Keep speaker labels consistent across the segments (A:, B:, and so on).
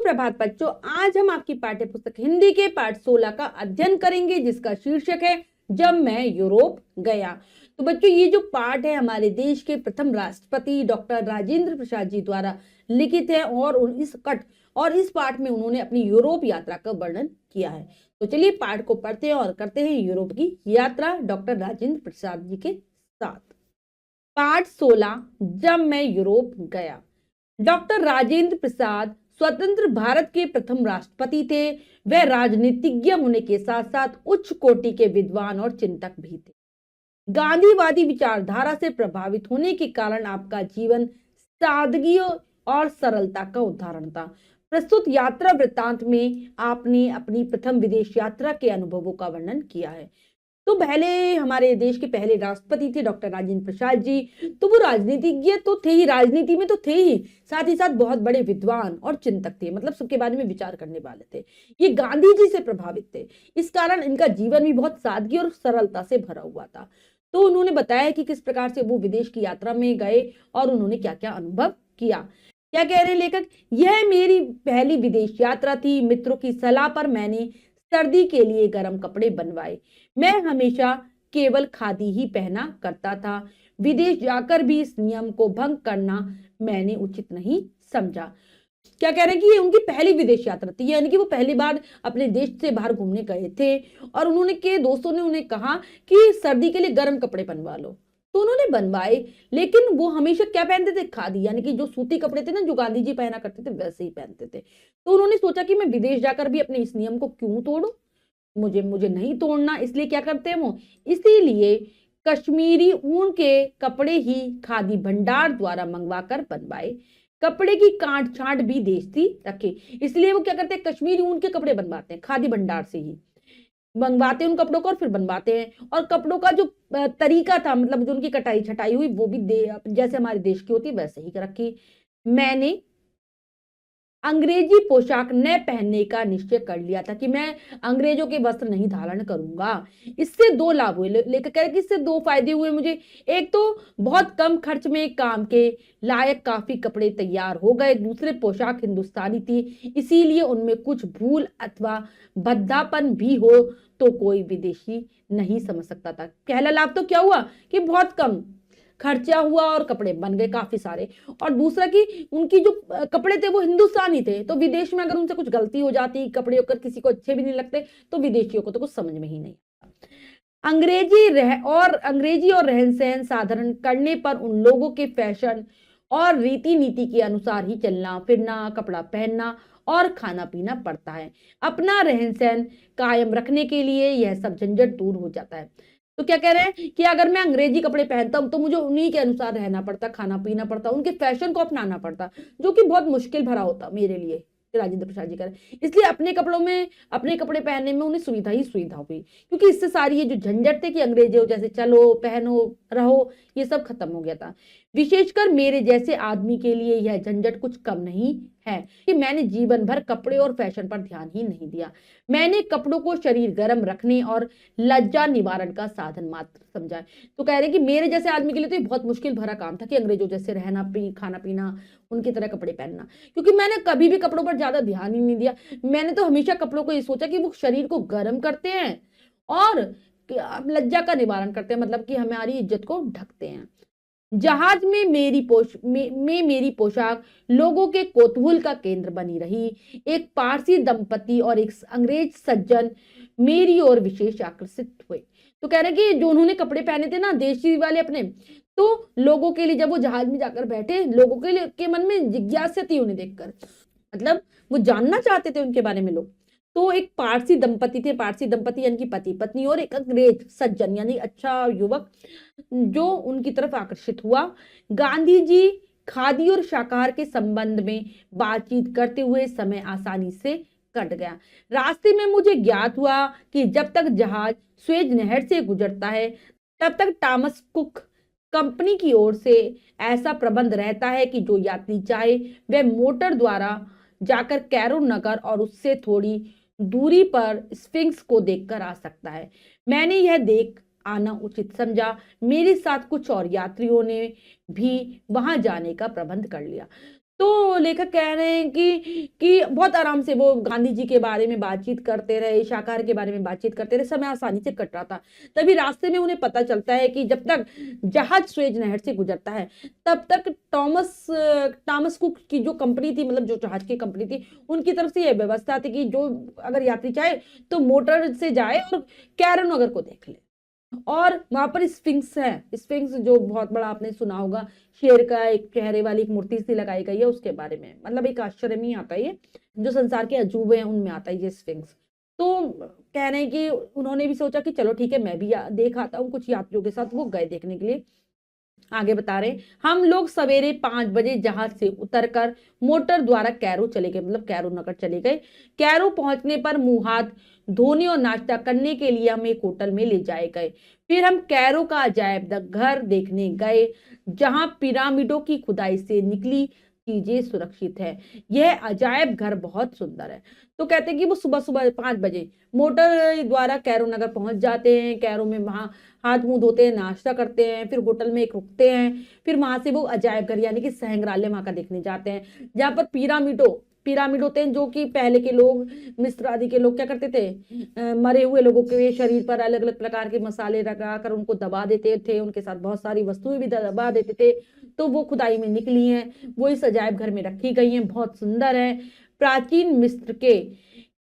A: सुप्रभात बच्चों, आज हम आपकी पाठ्य पुस्तक हिंदी के पाठ 16 का अध्ययन करेंगे, जिसका शीर्षक है जब मैं यूरोप गया। तो बच्चों, ये जो पाठ है हमारे देश के प्रथम राष्ट्रपति डॉक्टर राजेंद्र प्रसाद जी द्वारा लिखित है और इस पाठ में उन्होंने अपनी यूरोप यात्रा का वर्णन किया है। तो चलिए पाठ को पढ़ते हैं और करते हैं यूरोप की यात्रा डॉक्टर राजेंद्र प्रसाद जी के साथ। पाठ 16, जब मैं यूरोप गया। डॉक्टर राजेंद्र प्रसाद स्वतंत्र भारत के प्रथम राष्ट्रपति थे। वह राजनीतिज्ञ होने के साथ साथ उच्च कोटि के विद्वान और चिंतक भी थे। गांधीवादी विचारधारा से प्रभावित होने के कारण आपका जीवन सादगी और सरलता का उदाहरण था। प्रस्तुत यात्रा वृत्तांत में आपने अपनी प्रथम विदेश यात्रा के अनुभवों का वर्णन किया है। तो पहले हमारे देश के पहले राष्ट्रपति थे डॉक्टर राजेंद्र प्रसाद जी। तो वो राजनीतिज्ञ तो थे ही, राजनीति में तो थे ही साथ बहुत बड़े विद्वान और चिंतक थे, मतलब सबके बारे में विचार करने वाले थे। ये गांधी जी से प्रभावित थे, इस कारण इनका जीवन भी बहुत सादगी और सरलता से भरा हुआ था। तो उन्होंने बताया कि किस प्रकार से वो विदेश की यात्रा में गए और उन्होंने क्या क्या अनुभव किया। क्या कह रहे लेखक, यह मेरी पहली विदेश यात्रा थी। मित्रों की सलाह पर मैंने सर्दी के लिए गर्म कपड़े बनवाए। मैं हमेशा केवल खादी ही पहना करता था। विदेश जाकर भी इस नियम को भंग करना मैंने उचित नहीं समझा। क्या कह रहे हैं कि ये उनकी पहली विदेश यात्रा थी, यानी कि वो पहली बार अपने देश से बाहर घूमने गए थे और उन्होंने के दोस्तों ने उन्हें कहा कि सर्दी के लिए गर्म कपड़े बनवा लो, तो उन्होंने बनवाए। लेकिन वो हमेशा क्या पहनते थे, खादी, यानी कि जो सूती कपड़े थे ना, जो गांधी जी पहना करते थे वैसे ही पहनते थे। तो उन्होंने सोचा कि मैं विदेश जाकर भी अपने इस नियम को क्यों तोड़ूं, मुझे नहीं तोड़ना। इसलिए क्या करते हैं वो, इसीलिए कश्मीरी ऊन के कपड़े ही खादी भंडार द्वारा मंगवा कर बनवाए। कपड़े की काट छांट भी देश से रखे, इसलिए वो क्या करते हैं, कश्मीरी ऊन के कपड़े बनवाते हैं, खादी भंडार से ही मंगवाते हैं उन कपड़ों को और फिर बनवाते हैं। और कपड़ों का जो तरीका था, मतलब जो उनकी कटाई छटाई हुई, वो भी जैसे हमारे देश की होती है वैसे ही रखी। मैंने अंग्रेजी पोशाक न पहनने का निश्चय कर लिया था कि मैं अंग्रेजों के वस्त्र नहीं धारण करूंगा। इससे दो लाभ हुए, लेकर कह रहे कि इससे दो फायदे हुए मुझे। एक तो बहुत कम खर्च में काम के लायक काफी कपड़े तैयार हो गए। दूसरे, पोशाक हिंदुस्तानी थी, इसीलिए उनमें कुछ भूल अथवा भद्दापन भी हो तो कोई विदेशी नहीं समझ सकता था। पहला लाभ तो क्या हुआ कि बहुत कम खर्चा हुआ और कपड़े बन गए काफी सारे। और दूसरा कि उनकी जो कपड़े थे वो हिंदुस्तानी थे, तो विदेश में अगर उनसे कुछ गलती हो जाती, कपड़े होकर किसी को अच्छे भी नहीं लगते, तो विदेशियों को तो कुछ समझ में ही नहीं आता। अंग्रेजी और रहन सहन साधारण करने पर उन लोगों के फैशन और रीति नीति के अनुसार ही चलना फिरना, कपड़ा पहनना और खाना पीना पड़ता है। अपना रहन सहन कायम रखने के लिए यह सब झंझट दूर हो जाता है। तो क्या कह रहे हैं कि अगर मैं अंग्रेजी कपड़े पहनता हूं तो मुझे उन्हीं के अनुसार रहना पड़ता, खाना पीना पड़ता, उनके फैशन को अपनाना पड़ता, जो कि बहुत मुश्किल भरा होता मेरे लिए। राजेंद्र प्रसाद जी कह रहे इसलिए अपने कपड़े पहनने में उन्हें सुविधा हुई, क्योंकि इससे सारी ये जो झंझट थे कि अंग्रेजों जैसे चलो पहनो रहो, ये सब खत्म हो गया था। विशेषकर मेरे जैसे आदमी के लिए यह झंझट कुछ कम नहीं है कि मैंने जीवन भर कपड़े और फैशन पर ध्यान ही नहीं दिया। मैंने कपड़ों को शरीर गर्म रखने और लज्जा निवारण का साधन मात्र समझा। तो कह रहे कि मेरे जैसे आदमी के लिए तो ये बहुत मुश्किल भरा काम था कि अंग्रेजों जैसे रहना, खाना पीना, उनकी तरह कपड़े पहनना, क्योंकि मैंने कभी भी कपड़ों पर ज्यादा ध्यान ही नहीं दिया। मैंने तो हमेशा कपड़ों को ये सोचा कि वो शरीर को गर्म करते हैं और लज्जा का निवारण करते हैं, मतलब कि हमारी इज्जत को ढकते हैं। जहाज में मेरी पोशाक लोगों के कौतूहल का केंद्र बनी रही। एक पारसी दंपति और एक अंग्रेज सज्जन मेरी ओर विशेष आकर्षित हुए। तो कह रहे कि जो उन्होंने कपड़े पहने थे ना देशी वाले अपने, तो लोगों के लिए जब वो जहाज में जाकर बैठे, लोगों के लिए के मन में जिज्ञासा थी उन्हें देखकर, मतलब वो जानना चाहते थे उनके बारे में लोग। तो एक पारसी दंपति थे, पारसी दंपति यानी कि पति पत्नी, और एक अंग्रेज सज्जन यानी अच्छा युवक जो उनकी तरफ आकर्षित हुआ। गांधी जी खादी और शाकाहार के संबंध में बातचीत करते हुए समय आसानी से कट गया। रास्ते में मुझे ज्ञात हुआ कि जब तक जहाज स्वेज नहर से गुजरता है तब तक थॉमस कुक कंपनी की ओर से ऐसा प्रबंध रहता है कि जो यात्री चाहे वह मोटर द्वारा जाकर कैरो नगर और उससे थोड़ी दूरी पर स्फिंक्स को देखकर आ सकता है। मैंने यह देख आना उचित समझा। मेरे साथ कुछ और यात्रियों ने भी वहां जाने का प्रबंध कर लिया। तो लेखक कह रहे हैं कि बहुत आराम से वो गांधी जी के बारे में बातचीत करते रहे, शाकाहार के बारे में बातचीत करते रहे, समय आसानी से कट रहा था। तभी रास्ते में उन्हें पता चलता है कि जब तक जहाज स्वेज नहर से गुजरता है तब तक टॉमस कुक की जो कंपनी थी, मतलब जो जहाज की कंपनी थी, उनकी तरफ से यह व्यवस्था थी कि जो अगर यात्री चाहे तो मोटर से जाए और कैरो नगर को देख ले। और वहां पर स्फिंक्स है, स्फिंक्स जो बहुत बड़ा आपने सुना होगा, शेर का एक चेहरे वाली एक मूर्ति सी लगाई गई है, उसके बारे में मतलब एक आश्चर्य में ही आता है ये, जो संसार के अजूबे हैं उनमें आता है ये स्फिंक्स। तो कह रहे हैं कि उन्होंने भी सोचा कि चलो ठीक है, मैं भी देख आता हूँ कुछ यात्रियों के साथ। वो गए देखने के लिए। आगे बता रहे, हम लोग सवेरे 5 बजे जहाज से उतरकर मोटर द्वारा कैरो चले गए, मतलब कैरो नगर चले गए। कैरो पहुंचने पर मुंह हाथ धोने और नाश्ता करने के लिए हम एक होटल में ले जाए गए। फिर हम कैरो का अजायब घर देखने गए, जहां पिरामिडों की खुदाई से निकली चीजें सुरक्षित है। यह अजायब घर बहुत सुंदर है। तो कहते हैं कि वो सुबह सुबह 5 बजे मोटर द्वारा कैरो नगर पहुंच जाते हैं। कैरो में वहां हाथ मुंह धोते हैं, नाश्ता करते हैं, फिर होटल में एक रुकते हैं, फिर वहां से वो अजायब घर यानी कि संग्रहालय वहां का देखने जाते हैं, जहां पर पिरामिड होते हैं, जो कि पहले के लोग, मिस्र आदि के लोग क्या करते थे, मरे हुए लोगों के शरीर पर अलग अलग प्रकार के मसाले लगाकर उनको दबा देते थे, उनके साथ बहुत सारी वस्तुएं भी दबा देते थे। तो वो खुदाई में निकली हैं, वो इस अजायब घर में रखी गई हैं, बहुत सुंदर है। प्राचीन मिस्र के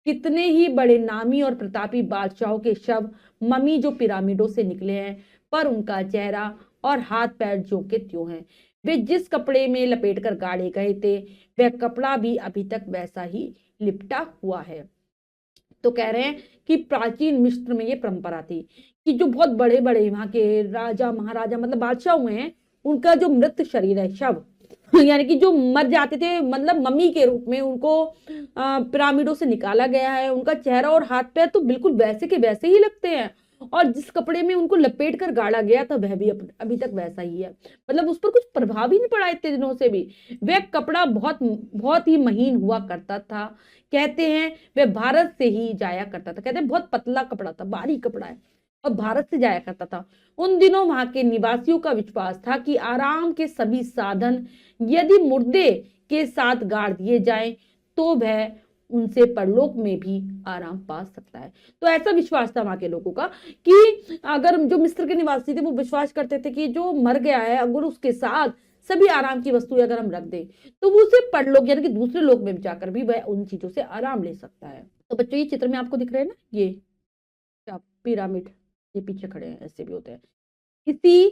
A: कितने ही बड़े नामी और प्रतापी बादशाहों के शव मम्मी जो पिरामिडों से निकले हैं, पर उनका चेहरा और हाथ पैर ज्यों के त्यों हैं। वे जिस कपड़े में लपेट कर गाड़े गए थे, वह कपड़ा भी अभी तक वैसा ही लिपटा हुआ है। तो कह रहे हैं कि प्राचीन मिस्र में ये परंपरा थी कि जो बहुत बड़े बड़े वहां के राजा महाराजा मतलब बादशाह हुए हैं, उनका जो मृत शरीर है, शव यानी कि जो मर जाते थे, मतलब मम्मी के रूप में उनको पिरामिडों से निकाला गया है, उनका चेहरा और हाथ पैर तो बिल्कुल वैसे के वैसे ही लगते हैं, और जिस कपड़े में उनको लपेट कर गाड़ा गया था वह भी अभी तक वैसा ही है। मतलब उस पर कुछ प्रभाव ही नहीं पड़ा इतने दिनों से भी। वह कपड़ा बहुत बहुत ही महीन हुआ करता था। कहते हैं वह भारत से ही जाया करता था। कहते हैं बहुत पतला कपड़ा था, बारीक कपड़ा है, और भारत से जाया करता था। उन दिनों वहां के निवासियों का विश्वास था कि आराम के सभी साधन यदि मुर्दे के साथ गाड़ दिए जाएं तो वह उनसे परलोक में भी आराम पा सकता है। तो ऐसा विश्वास था वहां के लोगों का कि अगर जो मिस्र के निवासी थे वो विश्वास करते थे कि जो मर गया है, अगर उसके साथ सभी आराम की वस्तुएं अगर हम रख दें तो वो उसे परलोक यानी कि दूसरे लोक में जाकर भी वह उन चीजों से आराम ले सकता है। तो बच्चों ये चित्र में आपको दिख रहे हैं ना, ये पिरामिड, ये पीछे खड़े हैं, ऐसे भी होते हैं। इसी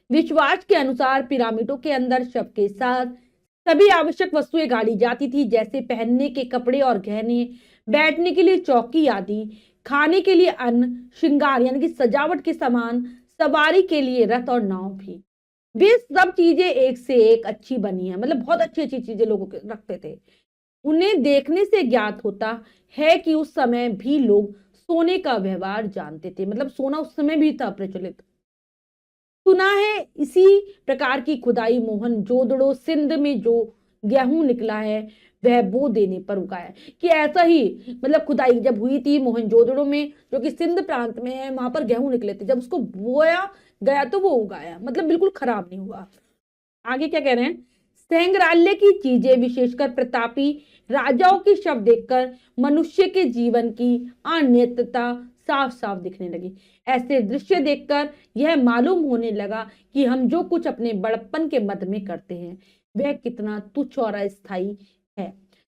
A: विश्वास के अनुसार पिरामिडों के अंदर शव के साथ सभी आवश्यक वस्तुएं गाड़ी जाती थी, जैसे पहनने के कपड़े और गहने, बैठने के लिए चौकी आदि, खाने के लिए अन्न, श्रृंगार यानी कि सजावट के सामान, सवारी के लिए रथ और नाव भी। वे सब चीजें एक से एक अच्छी बनी है, मतलब बहुत अच्छी अच्छी चीजें लोगों के रखते थे। उन्हें देखने से ज्ञात होता है कि उस समय भी लोग सोने का व्यवहार जानते थे, मतलब सोना उस समय भी था प्रचलित। सुना है इसी प्रकार की खुदाई मोहनजोदड़ो सिंध में जो गेहूं निकला है वह बो देने पर उगाया, कि ऐसा ही मतलब खुदाई जब हुई थी मोहनजोदड़ो में, जो कि सिंध प्रांत में है, वहां पर गेहूं निकले थे, जब उसको बोया गया तो वो उगाया, मतलब बिल्कुल खराब नहीं हुआ। आगे क्या कह रहे हैं, संग्रहालय की चीजें विशेषकर प्रतापी राजाओं के शव देखकर मनुष्य के जीवन की अनियमितता साफ साफ दिखने लगी। ऐसे दृश्य देखकर यह मालूम होने लगा कि हम जो कुछ अपने बड़प्पन के मद में करते हैं वह कितना तुच्छ और अस्थायी है।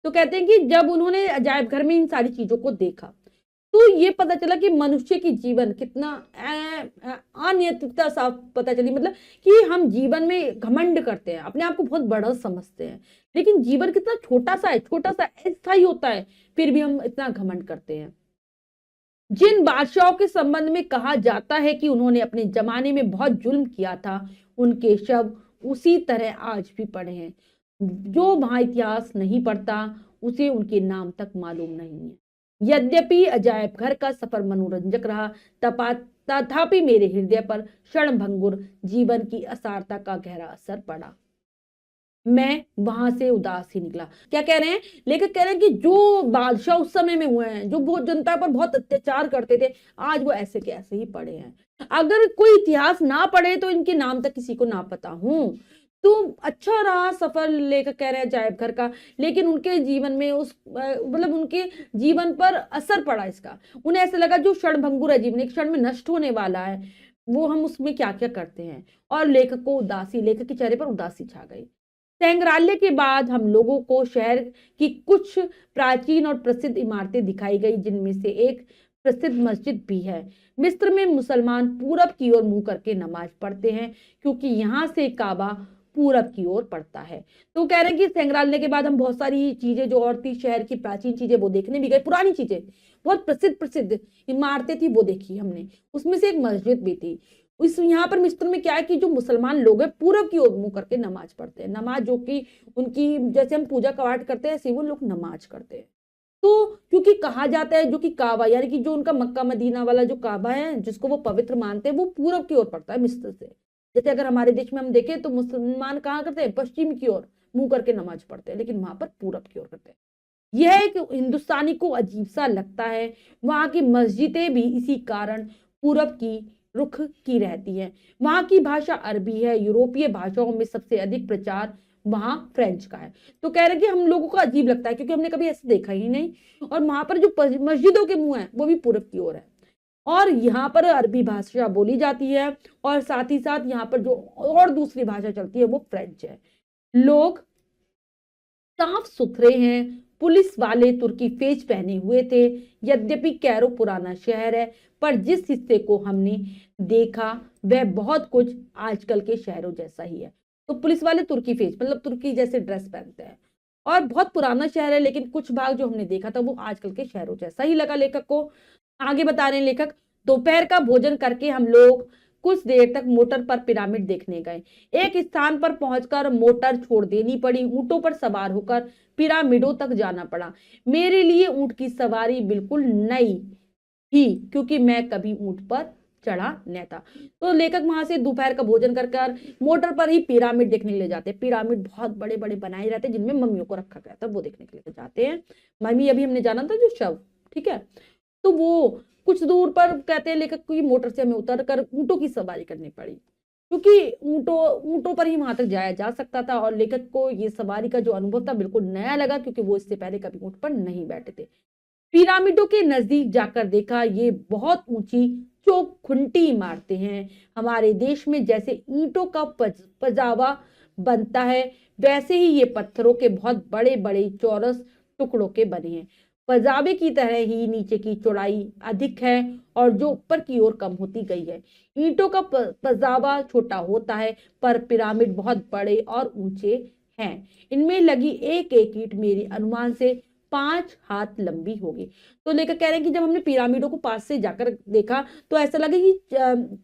A: तो कहते हैं कि जब उन्होंने अजायब घर में इन सारी चीजों को देखा तो ये पता चला कि मनुष्य की जीवन कितना अनियमितता साफ पता चली, मतलब कि हम जीवन में घमंड करते हैं, अपने आप को बहुत बड़ा समझते हैं, लेकिन जीवन कितना छोटा सा है, छोटा सा अस्थायी होता है, फिर भी हम इतना घमंड करते हैं। जिन बादशाहों के संबंध में कहा जाता है कि उन्होंने अपने जमाने में बहुत जुल्म किया था, उनके शव उसी तरह आज भी पड़े हैं। जो वहां इतिहास नहीं पढ़ता उसे उनके नाम तक मालूम नहीं है। यद्यपि अजायब घर का सफर मनोरंजक रहा, तथापि मेरे हृदय पर क्षणभंगुर जीवन की असारता का गहरा असर पड़ा। मैं वहां से उदास ही निकला। क्या कह रहे हैं लेखक, कह रहे हैं कि जो बादशाह उस समय में हुए हैं, जो बहुत जनता पर बहुत अत्याचार करते थे, आज वो ऐसे के ऐसे ही पड़े हैं। अगर कोई इतिहास ना पढ़े तो इनके नाम तक किसी को ना पता हूं, तो अच्छा रहा सफर, लेकर कह रहे हैं अजायब घर का, लेकिन उनके जीवन में उस मतलब उनके जीवन पर असर पड़ा इसका। उन्हें ऐसा लगा जो क्षणभंगुर है जीवन, एक क्षण में नष्ट होने वाला है, वो हम उसमें क्या क्या करते हैं। और लेखक को उदासी, लेखक के चेहरे पर उदासी छा गई। संग्रहालय के बाद हम लोगों को शहर की कुछ प्राचीन और प्रसिद्ध इमारतें दिखाई गई, जिनमें से एक प्रसिद्ध मस्जिद भी है। मिस्र में मुसलमान पूरब की ओर मुंह करके नमाज पढ़ते हैं, क्योंकि यहाँ से काबा पूरब की ओर पड़ता है। तो कह रहे हैं कि संग्रहालय के बाद हम बहुत सारी चीजें जो और थी, शहर की प्राचीन चीजें वो देखने भी गए, पुरानी चीजें, बहुत प्रसिद्ध प्रसिद्ध इमारतें थी वो देखी हमने, उसमें से एक मस्जिद भी थी। इस यहाँ पर मिस्र में क्या है कि जो मुसलमान लोग हैं पूरब की ओर मुंह करके नमाज पढ़ते हैं, नमाज जो कि उनकी जैसे हम पूजा पाठ करते हैं ऐसे वो लोग नमाज करते हैं। तो क्योंकि कहा जाता है जो कि काबा यानी कि जो उनका मक्का मदीना वाला जो काबा है जिसको वो पवित्र मानते हैं, वो पूरब की ओर पड़ता है मिस्र से। जैसे अगर हमारे देश में हम देखें तो मुसलमान कहाँ करते हैं, पश्चिम की ओर मुंह करके नमाज पढ़ते हैं, लेकिन वहां पर पूरब की ओर करते हैं। यह एक हिंदुस्तानी को अजीब सा लगता है। वहां की मस्जिदें भी इसी कारण पूरब की रुख की रहती हैं। वहां की भाषा अरबी है, यूरोपीय भाषाओं में सबसे अधिक प्रचार वहां फ्रेंच का है। तो कह रहे कि हम लोगों को अजीब लगता है क्योंकि हमने कभी ऐसे देखा ही नहीं, और वहां पर जो मस्जिदों के मुंह है वो भी पूरब की ओर है, और यहाँ पर अरबी भाषा बोली जाती है, और साथ ही साथ यहाँ पर जो और दूसरी भाषा चलती है वो फ्रेंच है। लोग साफ सुथरे हैं, पुलिस वाले तुर्की फेज पहने हुए थे। यद्यपि कैरो पुराना शहर है, पर जिस हिस्से को हमने देखा वह बहुत कुछ आजकल के शहरों जैसा ही है। तो पुलिस वाले तुर्की फेज मतलब तुर्की जैसे ड्रेस पहनते हैं, और बहुत पुराना शहर है, लेकिन कुछ भाग जो हमने देखा था वो आजकल के शहरों जैसा ही लगा लेखक को। आगे बता रहे हैं लेखक, दोपहर का भोजन करके हम लोग कुछ देर तक मोटर पर पिरामिड देखने गए। एक स्थान पर पहुंचकर मोटर छोड़ देनी पड़ी, ऊंटों पर सवार होकर पिरामिडों तक जाना पड़ा। मेरे लिए ऊंट की सवारी बिल्कुल नई ही, क्योंकि मैं कभी ऊंट पर चढ़ा नहीं था। तो लेखक वहां से दोपहर का भोजन कर मोटर पर ही पिरामिड देखने ले जाते हैं। पिरामिड बहुत बड़े बड़े बनाए जाते हैं जिनमें मम्मियों को रखा गया था, वो देखने के लिए जाते हैं। मम्मी अभी हमने जाना था जो शव, ठीक है। तो वो कुछ दूर पर कहते हैं लेखक को मोटर से हमें उतर कर ऊंटों की सवारी करनी पड़ी, क्योंकि ऊंटों पर ही वहां तक जाया जा सकता था, और लेखक को ये सवारी का जो अनुभव था बिल्कुल नया लगा, क्योंकि वो इससे पहले कभी ऊंट पर नहीं बैठे थे। पिरामिडों के नजदीक जाकर देखा, ये बहुत ऊंची चौखुंटी इमारतें हैं। हमारे देश में जैसे ईंटों का पजावा बनता है, वैसे ही ये पत्थरों के बहुत बड़े बड़े चौरस टुकड़ों के बने हैं। पजावे की तरह ही नीचे की चौड़ाई अधिक है, और जो ऊपर की ओर कम होती गई है। ईंटों का पजावा छोटा होता है, पर पिरामिड बहुत बड़े और ऊंचे हैं। इनमें लगी एक एक ईंट मेरी अनुमान से 5 हाथ लंबी होगी। तो लेकर कह रहे हैं कि जब हमने पिरामिडों को पास से जाकर देखा तो ऐसा लगे कि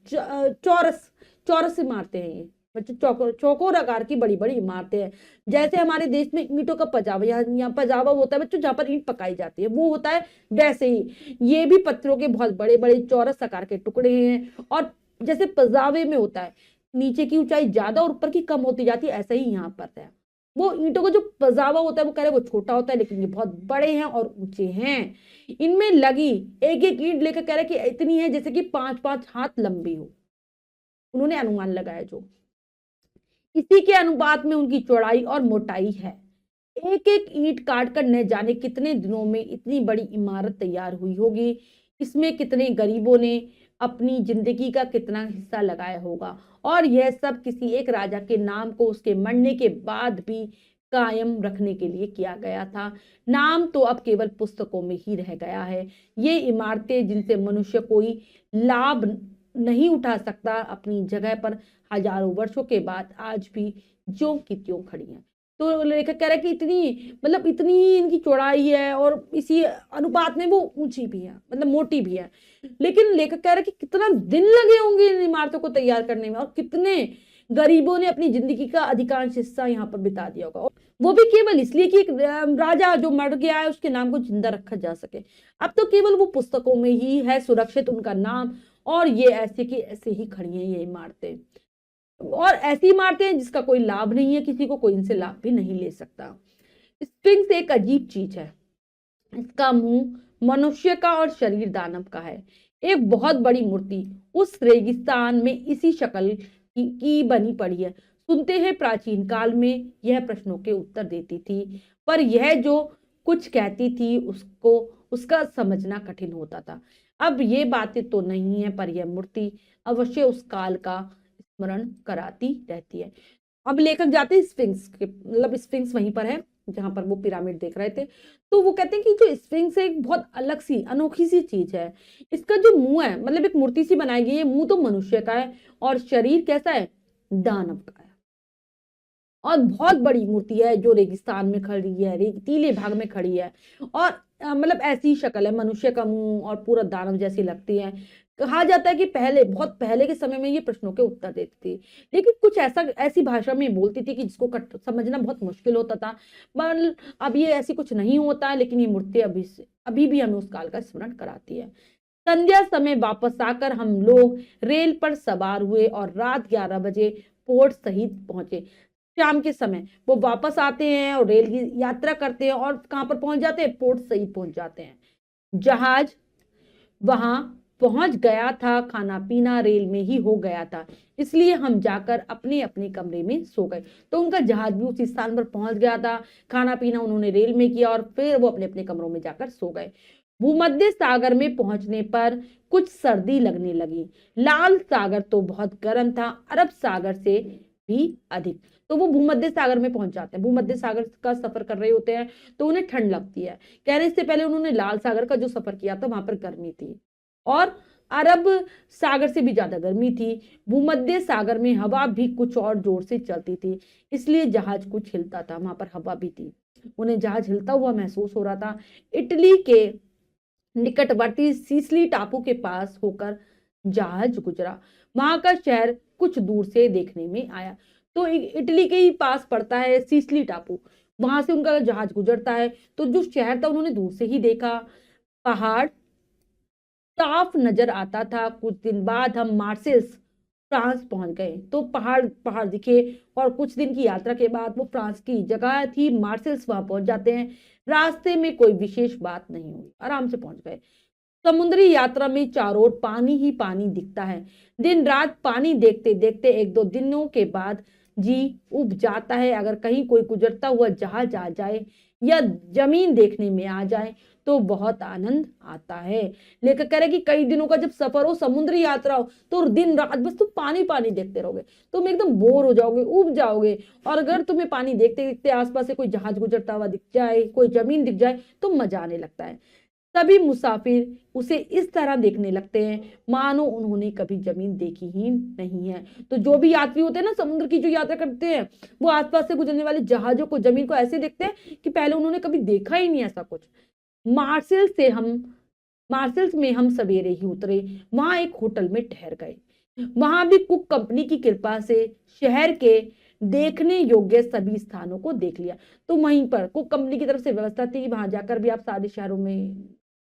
A: चौरस चौरस इमारतें हैं ये, मतलब चौकोर आकार की बड़ी बड़ी इमारतें हैं। जैसे हमारे देश में ईंटों का पजावा, यहाँ पजावा होता है बच्चों जहाँ पर ईंट पकाई जाती है, वो होता है वैसे ही ये भी पत्थरों के बहुत बड़े बड़े चौरस आकार के टुकड़े हैं। और जैसे पजावे में होता है नीचे की ऊंचाई ज्यादा और ऊपर की कम होती जाती है, ऐसा ही यहाँ पर है। वो ईंटों का जो पजावा होता है वो कह रहे वो छोटा होता है, लेकिन ये बहुत बड़े हैं और ऊंचे हैं। इनमें लगी एक एक ईंट लेकर कह रहे कि इतनी है जैसे कि 5-5 हाथ लंबी हो, उन्होंने अनुमान लगाया। जो इसी के अनुपात में उनकी चौड़ाई और मोटाई है। एक एक ईंट काट कर न जाने कितने दिनों में इतनी बड़ी इमारत तैयार हुई होगी। इसमें कितने गरीबों ने अपनी जिंदगी का कितना हिस्सा लगाया होगा, और यह सब किसी एक राजा के नाम को उसके मरने के बाद भी कायम रखने के लिए किया गया था। नाम तो अब केवल पुस्तकों में ही रह गया है। ये इमारतें जिनसे मनुष्य कोई लाभ नहीं उठा सकता, अपनी जगह पर हजारों वर्षों के बाद आज भी ज्यों की त्यों खड़ी हैं। तो लेखक कह रहा है कि इतनी ही इनकी चौड़ाई है, और इसी अनुपात में वो ऊंची भी है, मतलब मोटी भी है। लेकिन लेखक कह रहा है कि कितना दिन लगे होंगे इन इमारतों को तैयार करने में, और कितने गरीबों ने अपनी जिंदगी का अधिकांश हिस्सा यहाँ पर बिता दिया होगा, वो भी केवल इसलिए कि एक राजा जो मर गया है उसके नाम को जिंदा रखा जा सके। अब तो केवल वो पुस्तकों में ही है सुरक्षित उनका नाम, और ये ऐसे की ऐसे ही खड़ी हैं ये इमारतें, और ऐसी इमारतें हैं जिसका कोई लाभ नहीं है किसी को, कोई इनसे लाभ भी नहीं ले सकता। स्फिंक्स एक अजीब चीज है। इसका मुंह मनुष्य का और शरीर दानव का है। एक बहुत बड़ी मूर्ति उस रेगिस्तान में इसी शक्ल की बनी पड़ी है। सुनते हैं प्राचीन काल में यह प्रश्नों के उत्तर देती थी, पर यह जो कुछ कहती थी उसको उसका समझना कठिन होता था। अब ये बातें तो नहीं है, पर यह मूर्ति अवश्य उस काल का स्मरण कराती रहती है। अब लेखक जाते हैं स्फिंक्स के, मतलब स्फिंक्स वहीं पर है जहां पर वो पिरामिड देख रहे थे। तो वो कहते हैं कि जो स्फिंक्स है एक बहुत अलग सी अनोखी सी चीज है। इसका जो मुंह है, मतलब एक मूर्ति सी बनाई गई है, मुंह तो मनुष्य का है और शरीर कैसा है, दानव का है। और बहुत बड़ी मूर्ति है जो रेगिस्तान में खड़ी है, रेतीले भाग में खड़ी है। और मतलब ऐसी शक्ल है, मनुष्य का मुंह और पूरा दानव जैसी लगती है। कहा जाता है कि पहले, बहुत पहले के समय में ये प्रश्नों के उत्तर देती थी, लेकिन कुछ ऐसा ऐसी भाषा में बोलती थी कि जिसको समझना बहुत मुश्किल होता था। पर अब ये ऐसी कुछ नहीं होता है, लेकिन ये मूर्ति अभी भी हमें उस काल का स्मरण कराती है। संध्या समय वापस आकर हम लोग रेल पर सवार हुए और रात 11 बजे पोर्ट सहित पहुंचे। शाम के समय वो वापस आते हैं और रेल की यात्रा करते हैं और कहां पर पहुंच जाते हैं, पोर्ट सहित पहुंच जाते हैं। जहाज वहां पहुंच गया था, खाना पीना रेल में ही हो गया था, इसलिए हम जाकर अपने अपने कमरे में सो गए। तो उनका जहाज भी उसी स्थान पर पहुंच गया था, खाना पीना उन्होंने रेल में किया और फिर वो अपने अपने कमरों में जाकर सो गए। भूमध्य सागर में पहुंचने पर कुछ सर्दी लगने लगी। लाल सागर तो बहुत गर्म था, अरब सागर से भी अधिक। तो वो भूमध्य सागर में पहुंच जाते हैं, भूमध्य सागर का सफर कर रहे होते हैं तो उन्हें ठंड लगती है। कह रहे इससे पहले उन्होंने लाल सागर का जो सफर किया था वहां पर गर्मी थी और अरब सागर से भी ज्यादा गर्मी थी। भूमध्य सागर में हवा भी कुछ और जोर से चलती थी, इसलिए जहाज कुछ हिलता था, वहां पर हवा भी थी, उन्हें जहाज हिलता हुआ महसूस हो रहा था। इटली के निकटवर्ती सिसिली टापू के पास होकर जहाज गुजरा, वहां का शहर कुछ दूर से देखने में आया। तो इटली के ही पास पड़ता है सिसिली टापू, वहां से उनका जहाज गुजरता है। तो जो शहर था उन्होंने दूर से ही देखा। पहाड़ साफ नजर आता था। कुछ दिन बाद हम मार्सेल्स फ्रांस पहुंच गए। तो पहाड़ पहाड़ दिखे और कुछ दिन की यात्रा के बाद वो फ्रांस की जगह थी मार्सेल्स, वहां पहुंच जाते हैं। रास्ते में कोई विशेष बात नहीं हुई, आराम से पहुंच गए। समुद्री यात्रा में चारों ओर पानी ही पानी दिखता है। दिन रात पानी देखते देखते एक दो दिनों के बाद जी उब जाता है। अगर कहीं कोई गुजरता हुआ जहाज आ जाए या जमीन देखने में आ जाए तो बहुत आनंद आता है। लेकर कह रहे कि कई दिनों का जब सफर हो, समुद्री यात्रा हो, तो दिन रात बस तुम पानी पानी देखते रहोगे, तुम एकदम बोर हो जाओगे, उब जाओगे। और अगर तुम्हें पानी देखते देखते आसपास से कोई जहाज गुजरता हुआ दिख जाए, कोई जमीन दिख जाए, तो मजा आने लगता है। सभी मुसाफिर उसे इस तरह देखने लगते हैं मानो उन्होंने कभी जमीन देखी ही नहीं है। तो जो भी यात्री होते हैं ना, समुद्र की जो यात्रा करते हैं, वो आसपास से गुजरने वाले जहाजों को, जमीन को ऐसे देखते हैं कि पहले उन्होंने कभी देखा ही नहीं ऐसा कुछ। मार्सेल से हम मार्सेल्स में हम सवेरे ही उतरे, वहां एक होटल में ठहर गए। वहां भी कुक कंपनी की कृपा से शहर के देखने योग्य सभी स्थानों को देख लिया। तो वहीं पर कुक कंपनी की तरफ से व्यवस्था थी, वहां जाकर भी आप सारे शहरों में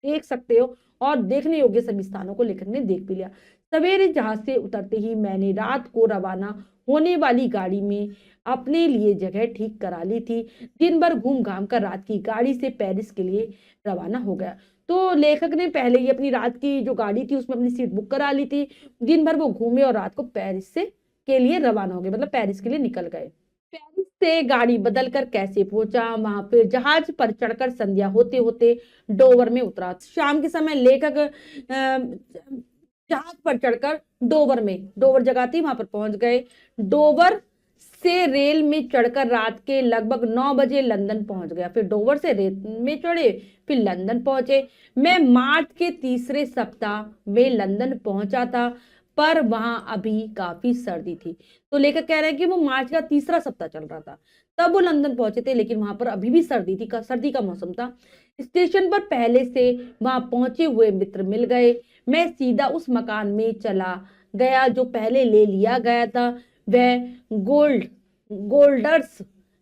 A: देख सकते हो और देखने योग्य सभी स्थानों को लेखक ने देख भी लिया। सवेरे जहाज से उतरते ही मैंने रात को रवाना होने वाली गाड़ी में अपने लिए जगह ठीक करा ली थी। दिन भर घूम घाम कर रात की गाड़ी से पेरिस के लिए रवाना हो गया। तो लेखक ने पहले ही अपनी रात की जो गाड़ी थी उसमें अपनी सीट बुक करा ली थी। दिन भर वो घूमे और रात को पेरिस से के लिए रवाना हो गए, मतलब पेरिस के लिए निकल गए। पेरिस से गाड़ी बदलकर कैसे पहुंचा, वहां फिर जहाज पर चढ़कर संध्या होते होते डोवर में उतरा। शाम के समय लेखक जहाज पर चढ़कर डोवर जगह थी वहां पर पहुंच गए। डोवर से रेल में चढ़कर रात के लगभग 9 बजे लंदन पहुंच गया। फिर डोवर से रेल में चढ़े, फिर लंदन पहुंचे। मैं मार्च के तीसरे सप्ताह में लंदन पहुंचा था, पर वहां अभी काफी सर्दी थी। तो लेखक कह रहे हैं कि वो मार्च का तीसरा सप्ताह चल रहा था तब वो लंदन पहुंचे थे, लेकिन वहां पर अभी भी सर्दी थी, सर्दी का मौसम था। स्टेशन पर पहले से वहां पहुंचे हुए मित्र मिल गए। मैं सीधा उस मकान में चला गया जो पहले ले लिया गया था। वह गोल्डर्स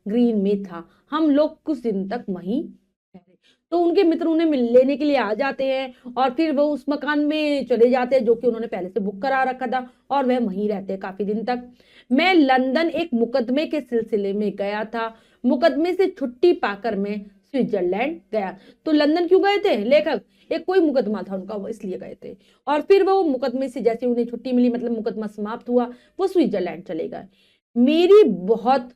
A: ग्रीन में था। हम लोग कुछ दिन तक वहीं ठहरे। तो उनके मित्र उन्हें लेने के लिए आ जाते हैं और फिर वो उस मकान में चले जाते हैं जो कि उन्होंने पहले से बुक करा रखा था और वह वहीं रहते हैं काफी दिन तक। मैं लंदन एक मुकदमे के सिलसिले में गया था। मुकदमे से छुट्टी पाकर मैं स्विट्जरलैंड गया। तो लंदन क्यों गए थे लेखक, एक कोई मुकदमा था उनका, वो इसलिए गए थे। और फिर वो मुकदमे से जैसे उन्हें छुट्टी मिली, मतलब मुकदमा समाप्त हुआ, वो स्विट्जरलैंड चले गए। मेरी बहुत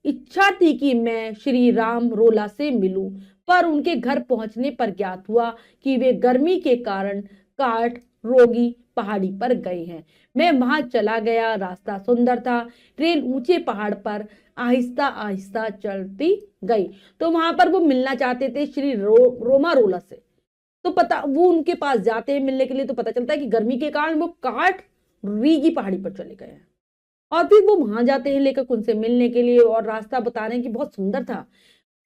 A: इच्छा थी कि मैं श्री राम रोला से मिलूं, पर उनके घर पहुंचने पर ज्ञात हुआ कि वे गर्मी के कारण काठ रोगी पहाड़ी पर गए हैं। मैं वहां चला गया। रास्ता सुंदर था। ट्रेन ऊंचे पहाड़ पर आहिस्ता आहिस्ता चलती गई। तो वहां पर वो मिलना चाहते थे श्री रोमा रोला से। तो पता वो उनके पास जाते हैं मिलने के लिए, तो पता चलता है कि गर्मी के कारण वो काठ रीगी पहाड़ी पर चले गए हैं। और फिर वो वहां जाते हैं लेकर उनसे मिलने के लिए, और रास्ता बता रहे हैं कि बहुत सुंदर था।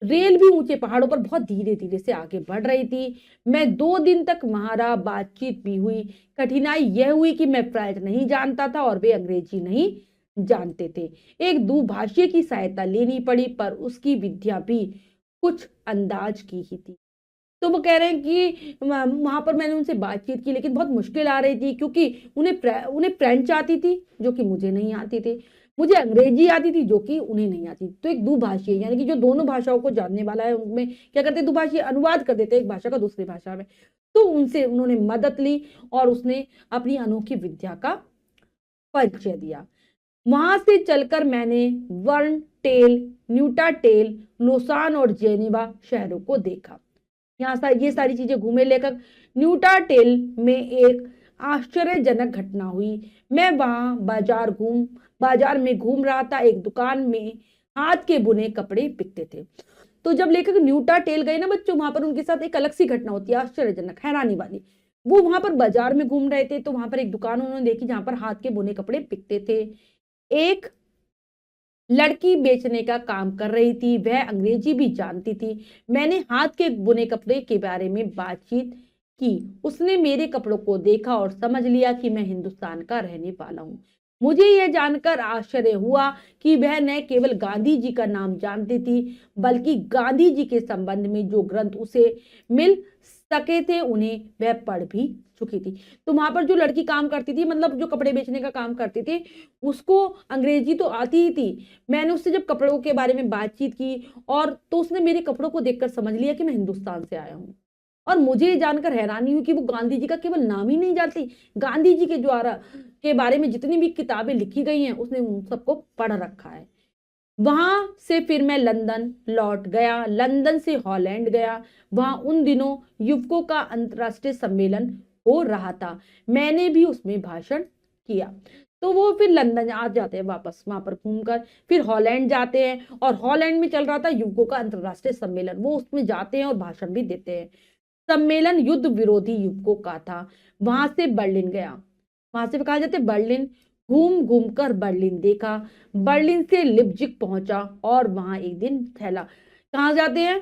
A: रेल भी ऊंचे पहाड़ों पर बहुत धीरे धीरे से आगे बढ़ रही थी। मैं 2 दिन तक वहां रहा। बातचीत भी हुई। कठिनाई यह हुई कि मैं फ्रेंच नहीं जानता था और वे अंग्रेजी नहीं जानते थे। एक दुभाषी की सहायता लेनी पड़ी, पर उसकी विद्या भी कुछ अंदाज की ही थी। तो वो कह रहे हैं कि वहां पर मैंने उनसे बातचीत की, लेकिन बहुत मुश्किल आ रही थी, क्योंकि उन्हें फ्रेंच आती थी जो कि मुझे नहीं आती थी। मुझे अंग्रेजी आती थी जो कि उन्हें नहीं आती। तो एक दुभाषी, यानी कि जो दोनों भाषाओं को जानने वाला है, उनमें क्या करते हैं, दुभाषी अनुवाद कर देते हैं एक भाषा का दूसरी भाषा में। तो उनसे उन्होंने मदद ली और उसने अपनी अनोखी विद्या का परिचय दिया। वहां से चलकर मैंने वर्न टेल, न्यूटा टेल, लोसान और जेनेवा शहरों को देखा। ये सारी चीजें घूमे लेकर न्यूटा टेल में एक आश्चर्यजनक घटना हुई। मैं वहां बाजार में घूम रहा था। एक दुकान में हाथ के बुने कपड़े बिकते थे। तो जब लेकर न्यूटा टेल गए ना बच्चों, वहां पर उनके साथ एक अलग सी घटना होती है, आश्चर्यजनक, हैरानी वाली। वो वहां पर बाजार में घूम रहे थे, तो वहां पर एक दुकान उन्होंने देखी जहां पर हाथ के बुने कपड़े बिकते थे। एक लड़की बेचने का काम कर रही थी। वह अंग्रेजी भी जानती थी। मैंने हाथ के बुने कपड़े के बारे में बातचीत की। उसने मेरे कपड़ों को देखा और समझ लिया कि मैं हिंदुस्तान का रहने वाला हूँ। मुझे यह जानकर आश्चर्य हुआ कि वह न केवल गांधी जी का नाम जानती थी, बल्कि गांधी जी के संबंध में जो ग्रंथ उसे मिल सके थे उन्हें वह पढ़ भी चुकी थी। तो वहां पर जो लड़की काम करती थी, मतलब जो कपड़े बेचने का काम करती थी, उसको अंग्रेजी तो आती ही थी। मैंने उससे जब कपड़ों के बारे में बातचीत की, और तो उसने मेरे कपड़ों को देखकर समझ लिया कि मैं हिंदुस्तान से आया हूँ। और मुझे ये जानकर हैरानी हुई कि वो गांधी जी का केवल नाम ही नहीं जानती, गांधी जी के द्वारा के बारे में जितनी भी किताबें लिखी गई हैं उसने उन सबको पढ़ रखा है। वहां से फिर मैं लंदन लौट गया। लंदन से हॉलैंड गया। वहां उन दिनों युवकों का अंतर्राष्ट्रीय सम्मेलन हो रहा था। मैंने भी उसमें भाषण किया। तो वो फिर लंदन आ जाते हैं वापस, वहां पर घूमकर फिर हॉलैंड जाते हैं, और हॉलैंड में चल रहा था युवकों का अंतर्राष्ट्रीय सम्मेलन। वो उसमें जाते हैं और भाषण भी देते हैं। सम्मेलन युद्ध विरोधी युवकों का था। वहां से बर्लिन गया। वहां से कहा जाते बर्लिन। घूम घूम कर बर्लिन देखा। बर्लिन से लिप्जिग पहुंचा और वहां एक दिन ठहरा। कहाँ जाते हैं,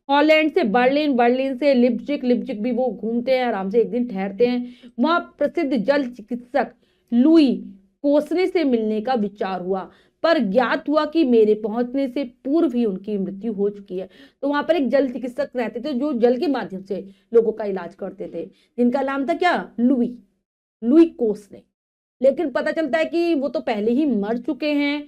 A: हॉलैंड से बर्लिन, बर्लिन से लिप्जिग, लिप्जिग भी वो घूमते हैं, आराम से एक दिन ठहरते हैं। वहां प्रसिद्ध जल चिकित्सक लुई कोसने से मिलने का विचार हुआ, पर ज्ञात हुआ कि मेरे पहुंचने से पूर्व ही उनकी मृत्यु हो चुकी है। तो वहां पर एक जल चिकित्सक रहते थे जो जल के माध्यम से लोगों का इलाज करते थे, जिनका नाम था क्या, लुई, लुई कोसने। लेकिन पता चलता है कि वो तो पहले ही मर चुके हैं।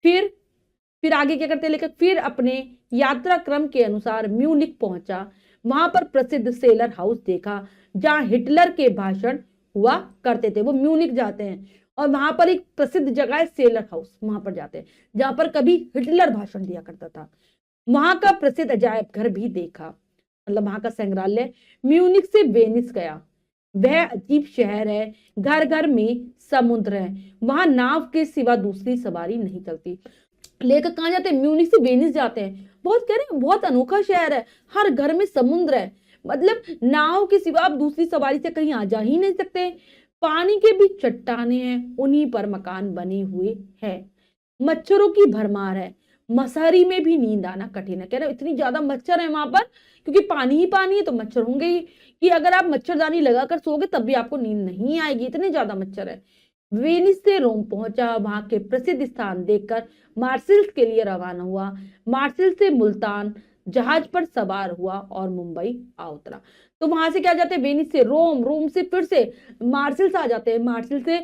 A: फिर आगे क्या करते हैं, लेकर फिर अपने यात्रा क्रम के अनुसार म्यूनिक पहुंचा। वहां पर प्रसिद्ध सेलर हाउस देखा जहां हिटलर के भाषण हुआ करते थे। वो म्यूनिक जाते हैं और वहां पर एक प्रसिद्ध जगह है सेलर हाउस, वहां पर जाते हैं जहां पर कभी हिटलर भाषण दिया करता था। वहां का प्रसिद्ध अजायब घर भी देखा, मतलब वहां का संग्रहालय। म्यूनिक से वेनिस गया। वह अजीब शहर है। घर घर में समुद्र है। वहां नाव के सिवा दूसरी सवारी नहीं चलती। लेकर कहाँ जाते हैं, म्यूनिक से वेनिस जाते हैं। बहुत कह रहे हैं बहुत अनोखा शहर है, हर घर में समुद्र है, मतलब नाव के सिवा आप दूसरी सवारी से कहीं आ जा ही नहीं सकते। पानी के बीच चट्टाने हैं, उन्हीं पर मकान बने हुए हैं। मच्छरों की भरमार है। मसारी में भी नींद आना कठिन है। कह रहे इतनी ज्यादा मच्छर है वहां पर, क्योंकि पानी ही पानी है तो मच्छर होंगे ही, कि अगर आप मच्छरदानी लगाकर सोओगे तब भी आपको नींद नहीं आएगी, इतने ज्यादा मच्छर है। वेनिस से रोम पहुंचा। वहां के प्रसिद्ध स्थान देखकर मार्सिल्स के लिए रवाना हुआ। मार्सिल से मुल्तान जहाज पर सवार हुआ और मुंबई आ उतरा। तो वहां से क्या जाते हैं, वेनिस से रोम, रोम से फिर से मार्सिल्स आ जाते हैं। मार्सिल से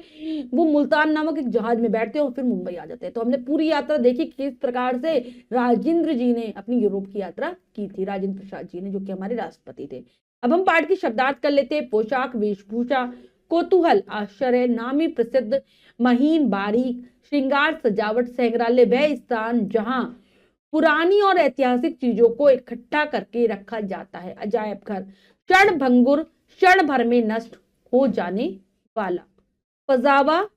A: वो मुल्तान नामक एक जहाज में बैठते हैं और फिर मुंबई आ जाते हैं। तो हमने पूरी यात्रा देखी किस प्रकार से राजेंद्र जी ने अपनी यूरोप की यात्रा की थी, राजेंद्र प्रसाद जी ने, जो कि हमारे राष्ट्रपति थे। अब हम पाठ की शब्दार्थ कर लेते हैं। पोशाक, वेशभूषा, कोतूहल, आश्चर्य, नामी, प्रसिद्ध, महीन, बारीक, श्रृंगार, सजावट, संग्रहालय वह स्थान जहां पुरानी और ऐतिहासिक चीजों को इकट्ठा करके रखा जाता है। अजायब घर, क्षण भंगुर, क्षण भर में नष्ट हो जाने वाला। पजावा,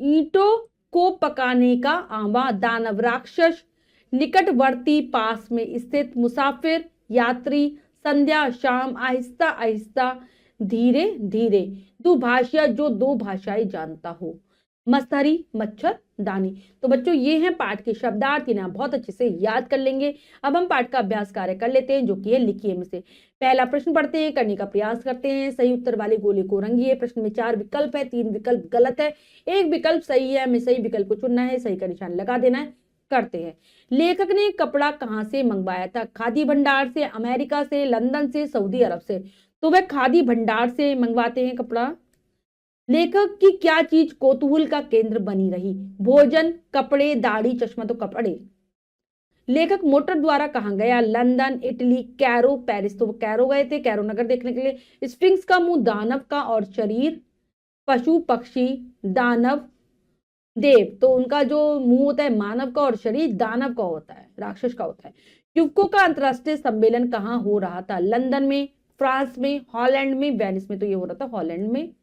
A: ईंटों को पकाने का आवा। दानव, राक्षस, निकटवर्ती, पास में स्थित। मुसाफिर, यात्री, संध्या, शाम, आहिस्ता आहिस्ता, धीरे धीरे। दुभाषिया, जो दो भाषाएं जानता हो। मसहरी, मच्छर दानी। तो बच्चों ये हैं पाठ के शब्दार्थ, इन्हें आप बहुत अच्छे से याद कर लेंगे। अब हम पाठ का अभ्यास कार्य कर लेते हैं, जो कि है लिखिए में से। पहला प्रश्न पढ़ते हैं, करने का प्रयास करते हैं। सही उत्तर वाले गोले को रंगिए। प्रश्न में 4 विकल्प है, 3 विकल्प गलत है, 1 विकल्प सही है। हमें सही विकल्प को चुनना है, सही का निशान लगा देना है। करते हैं। लेखक ने कपड़ा कहां से मंगवाया था? खादी भंडार से, अमेरिका से, लंदन से, सऊदी अरब से। तो वह खादी भंडार से मंगवाते हैं कपड़ा। लेखक की क्या चीज कौतूहल का केंद्र बनी रही? भोजन, कपड़े, दाढ़ी, चश्मा। तो कपड़े। लेखक मोटर द्वारा कहां गया? London, Italy, Cairo, Paris. तो वो कैरो गए थे, कैरो नगर देखने के लिए। स्फिंक्स का मुंह दानव का और शरीर पशु, पक्षी, दानव, देव। तो उनका जो मुंह होता है मानव का और शरीर दानव का होता है, राक्षस का होता है। युवकों का अंतरराष्ट्रीय सम्मेलन कहां हो रहा था? लंदन में, फ्रांस में, हॉलैंड में, वेनिस में। तो ये हो रहा था हॉलैंड में।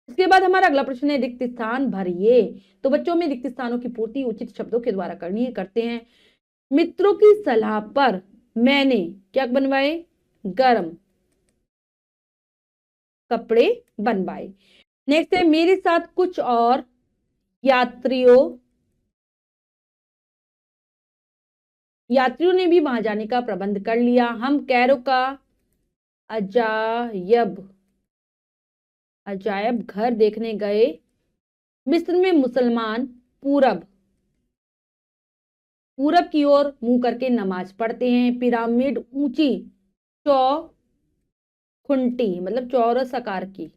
A: इसके बाद हमारा अगला प्रश्न है, रिक्त स्थान भरिए। तो बच्चों में रिक्त स्थानों की पूर्ति उचित शब्दों के द्वारा करनी है, करते हैं। मित्रों की सलाह पर मैंने क्या बनवाए? गर्म कपड़े बनवाए। नेक्स्ट है, मेरे साथ कुछ और यात्रियों ने भी वहां जाने का प्रबंध कर लिया। हम कैरो का अजायब घर देखने गए। मिस्र में मुसलमान पूरब की ओर मुंह करके नमाज पढ़ते हैं। पिरामिड ऊंची चौखुंटी मतलब चौरस आकार की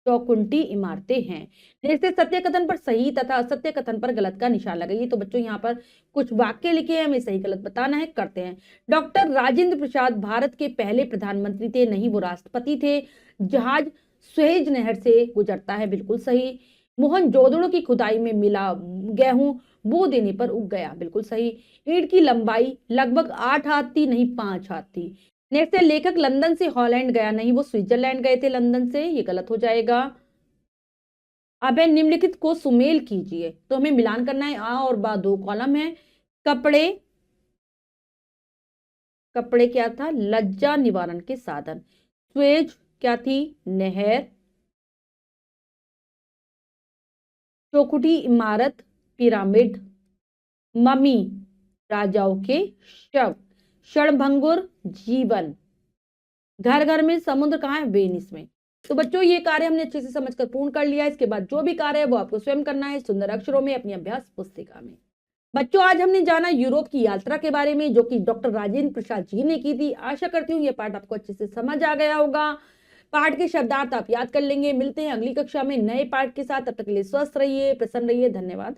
A: चौखुंटी इमारतें हैं। जैसे सत्य कथन पर सही तथा असत्य कथन पर गलत का निशान लगाइए। तो बच्चों यहाँ पर कुछ वाक्य लिखे हैं, हमें सही गलत बताना है, करते हैं। डॉक्टर राजेंद्र प्रसाद भारत के पहले प्रधानमंत्री थे, नहीं वो राष्ट्रपति थे। जहाज सुएज नहर से गुजरता है, बिल्कुल सही। मोहनजोदड़ो की खुदाई में मिला गेहूं बो देने पर उग गया, बिल्कुल सही। ईंट की लंबाई लगभग 8 हाथ थी, नहीं 5 हाथ थी। नेक्स्ट है, लेखक लंदन से हॉलैंड गया, नहीं वो स्विट्जरलैंड गए थे लंदन से, ये गलत हो जाएगा। अब है, निम्नलिखित को सुमेल कीजिए। तो हमें मिलान करना है। आ और बा 2 कॉलम है। कपड़े क्या था? लज्जा निवारण के साधन। स्वेज क्या थी? नहर। चौखुटी इमारत, पिरामिड। ममी, राजाओं के शव। क्षणभंगुर, जीवन। घर घर में समुद्र कहाँ है? वेनिस में। तो बच्चों ये कार्य हमने अच्छे से समझकर पूर्ण कर लिया। इसके बाद जो भी कार्य है वो आपको स्वयं करना है सुंदर अक्षरों में अपनी अभ्यास पुस्तिका में। बच्चों आज हमने जाना यूरोप की यात्रा के बारे में, जो कि डॉक्टर राजेंद्र प्रसाद जी ने की थी। आशा करती हूँ ये पाठ आपको अच्छे से समझ आ गया होगा। पाठ के शब्दार्थ आप याद कर लेंगे। मिलते हैं अगली कक्षा में नए पाठ के साथ। तब तक के लिए स्वस्थ रहिए, प्रसन्न रहिए। धन्यवाद।